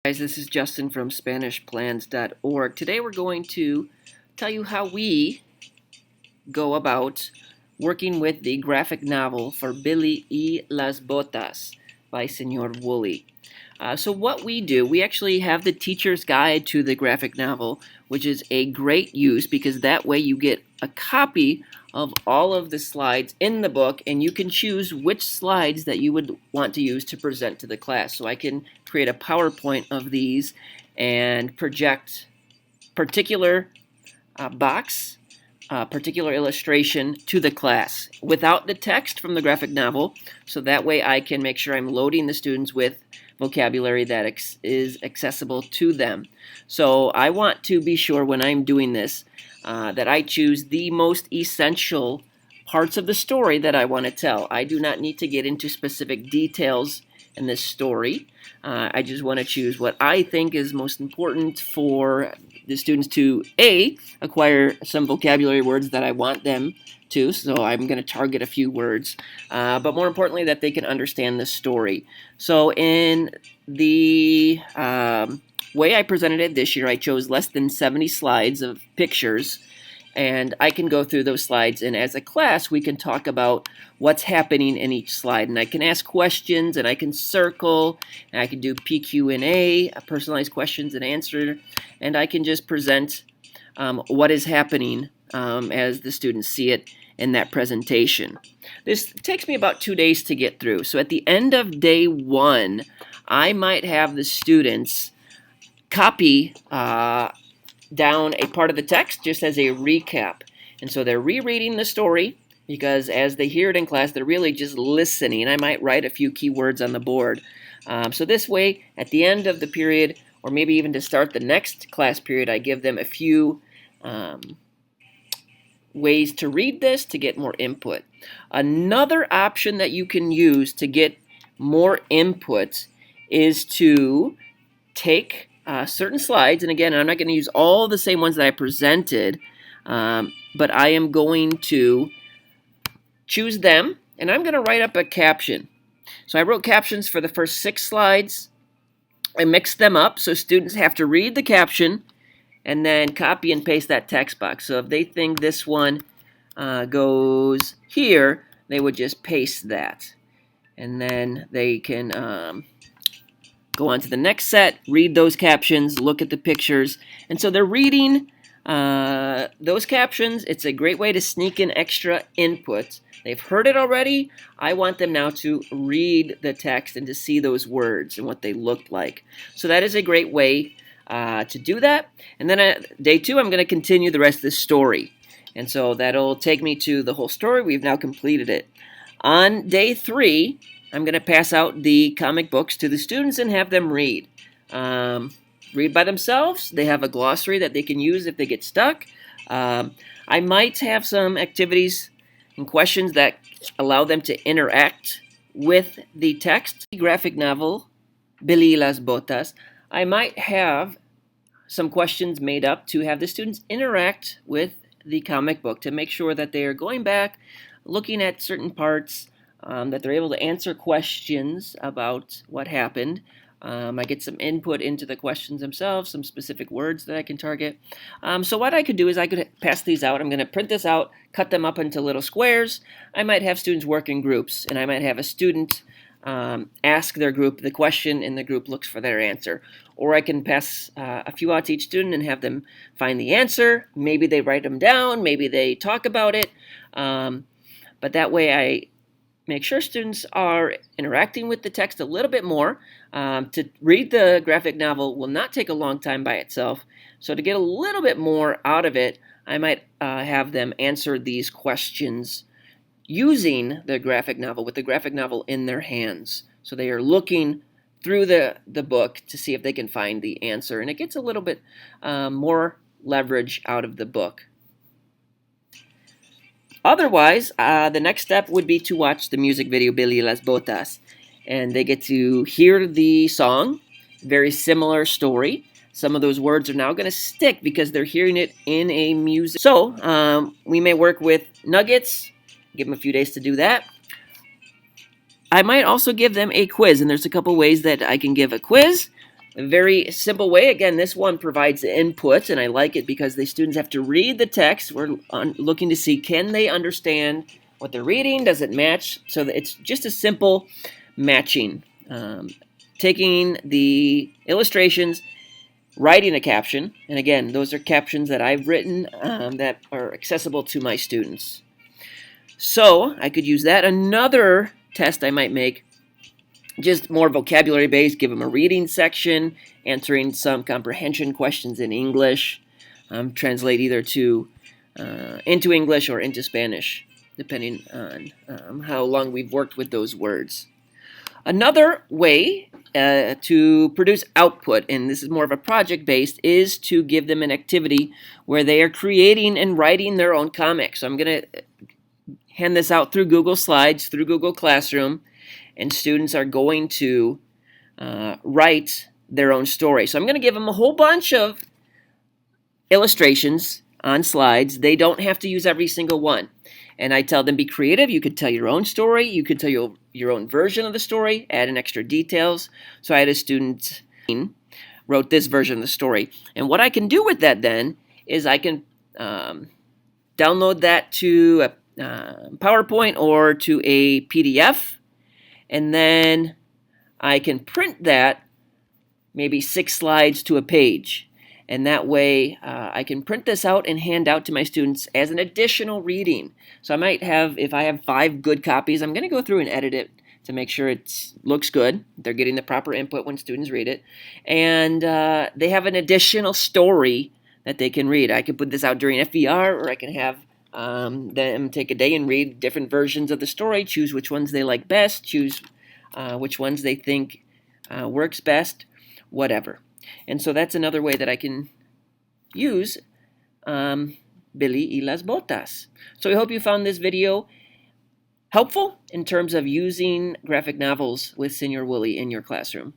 Guys, this is Justin from SpanishPlans.org. Today we're going to tell you how we go about working with the graphic novel for Billy y las Botas by Señor Woolley. So what we do, we actually have the teacher's guide to the graphic novel, which is a great use because that way you get a copy of all of the slides in the book, and you can choose which slides that you would want to use to present to the class. So I can create a PowerPoint of these and project particular particular illustration to the class without the text from the graphic novel, so that way I can make sure I'm loading the students with vocabulary that is accessible to them. So I want to be sure when I'm doing this that I choose the most essential parts of the story that I want to tell. I do not need to get into specific details in this story. I just want to choose what I think is most important for the students to acquire some vocabulary words that I want them to, so I'm going to target a few words, but more importantly that they can understand the story. So in the way I presented it this year, I chose less than 70 slides of pictures, and I can go through those slides, and as a class we can talk about what's happening in each slide, and I can ask questions, and I can circle, and I can do PQ&A, personalized questions and answer, and I can just present what is happening as the students see it in that presentation. This takes me about 2 days to get through, so at the end of day 1 I might have the students copy down a part of the text just as a recap. And so they're rereading the story because as they hear it in class, they're really just listening. I might write a few keywords on the board. So this way, at the end of the period, or maybe even to start the next class period, I give them a few ways to read this to get more input. Another option that you can use to get more input is to take certain slides, and again, I'm not going to use all the same ones that I presented, but I am going to choose them, and I'm going to write up a caption. So I wrote captions for the first 6 slides. I mixed them up, so students have to read the caption and then copy and paste that text box. So if they think this one goes here, they would just paste that. And then they can go on to the next set, read those captions, look at the pictures. And so they're reading those captions. It's a great way to sneak in extra input. They've heard it already. I want them now to read the text and to see those words and what they look like. So that is a great way to do that. And then at day 2, I'm going to continue the rest of the story. And so that'll take me to the whole story. We've now completed it. On day 3, I'm going to pass out the comic books to the students and have them read. Read by themselves. They have a glossary that they can use if they get stuck. I might have some activities and questions that allow them to interact with the text. The graphic novel, Billy y las Botas, I might have some questions made up to have the students interact with the comic book to make sure that they are going back, looking at certain parts, that they're able to answer questions about what happened. I get some input into the questions themselves, some specific words that I can target. So what I could do is I could pass these out. I'm going to print this out, cut them up into little squares. I might have students work in groups, and I might have a student ask their group the question, and the group looks for their answer. Or I can pass a few out to each student and have them find the answer. Maybe they write them down. Maybe they talk about it. But that way I make sure students are interacting with the text a little bit more. To read the graphic novel will not take a long time by itself. So to get a little bit more out of it, I might have them answer these questions using the graphic novel, with the graphic novel in their hands. So they are looking through the book to see if they can find the answer. And it gets a little bit more leverage out of the book. Otherwise, the next step would be to watch the music video Billy y las Botas, and they get to hear the song. Very similar story. Some of those words are now going to stick because they're hearing it in a music. So we may work with nuggets, give them a few days to do that. I might also give them a quiz, and there's a couple ways that I can give a quiz. A very simple way. Again, this one provides the inputs, and I like it because the students have to read the text. We're looking to see, can they understand what they're reading? Does it match? So it's just a simple matching. Taking the illustrations, writing a caption, and again, those are captions that I've written that are accessible to my students. So I could use that. Another test I might make, just more vocabulary based, give them a reading section, answering some comprehension questions in English, translate either to into English or into Spanish, depending on how long we've worked with those words. Another way to produce output, and this is more of a project based, is to give them an activity where they are creating and writing their own comics. So I'm going to hand this out through Google Slides, through Google Classroom, and students are going to write their own story. So I'm going to give them a whole bunch of illustrations on slides. They don't have to use every single one. And I tell them, be creative. You could tell your own story. You could tell your own version of the story, add in extra details. So I had a student wrote this version of the story. And what I can do with that then is I can download that to a PowerPoint or to a PDF. And then I can print that maybe 6 slides to a page. And that way I can print this out and hand out to my students as an additional reading. So I might have, if I have 5 good copies, I'm going to go through and edit it to make sure it looks good. They're getting the proper input when students read it. And they have an additional story that they can read. I could put this out during FVR, or I can have them take a day and read different versions of the story, choose which ones they like best, choose which ones they think works best, whatever. And so that's another way that I can use Billy y las Botas. So I hope you found this video helpful in terms of using graphic novels with Señor Willie in your classroom.